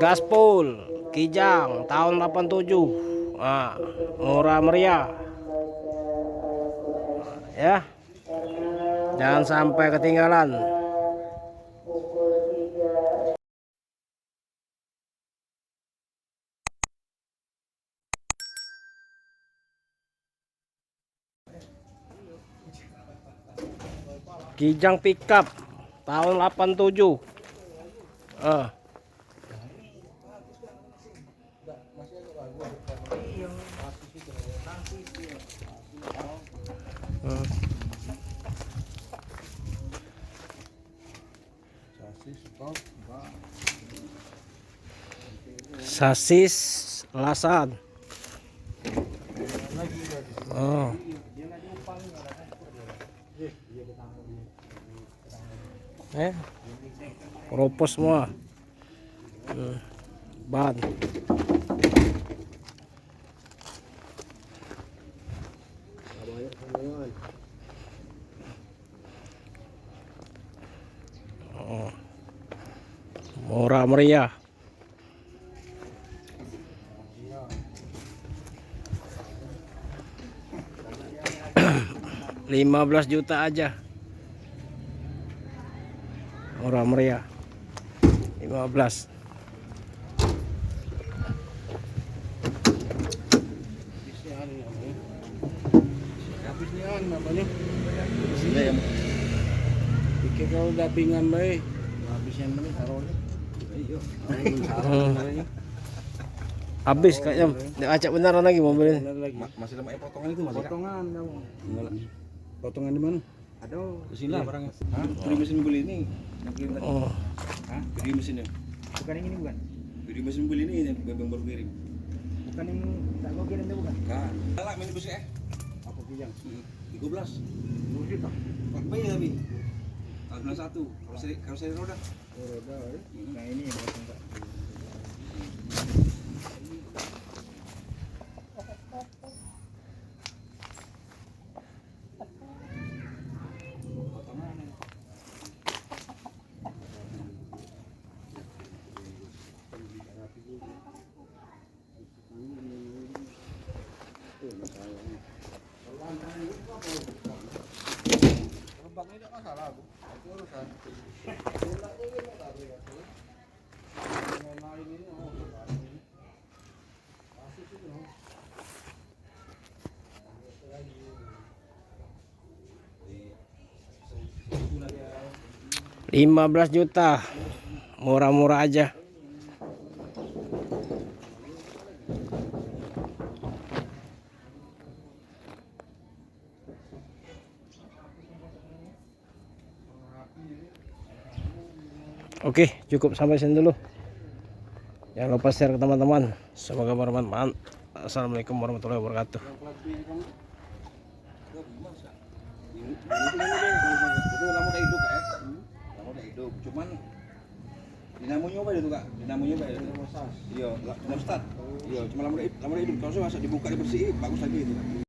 Gaspol Kijang tahun 87. Nah, murah meriah ya, jangan sampai ketinggalan. Kijang pickup tahun 87. Sasis lasan. Keropos semua. Ban. Murah meriah. 15 juta aja. Murah meriah. 15. Pikir kalau dapingan baik, habisnya mana taruh. Habis kayaknya. Acak beneran lagi mobilnya. Masih ada potongan itu masih. Potongan dong. Potongan di mana? Aduh, di sini lah barangnya. Hah? Beli mesin beli ini. Yang kirim tadi. Hah? Beli mesinnya. Bukan yang ini bukan. Beli mesin beli ini yang baru kirim. Bukan yang tak mau kirim itu bukan? Kan. Salah minibus ya. Apa kijang? 13. 20 juta. Pak ya tapi. Alhamdulillah satu. Kalau saya roda. Oh, roda. Nah ini yang potong Pak. Lubangnya tidak masalah, Bu. Itu urusan. $15 juta. Murah-murah aja. Oke, cukup sampai sini dulu. Jangan lupa share ke teman-teman. Semoga bermanfaat. Assalamualaikum warahmatullahi wabarakatuh. Cuman dinamonya apa itu Kak? Dinamonya apa itu? Iya, termostat. Iya, cuma lama hidup. Kalau saya dibuka dibersih bagus lagi itu.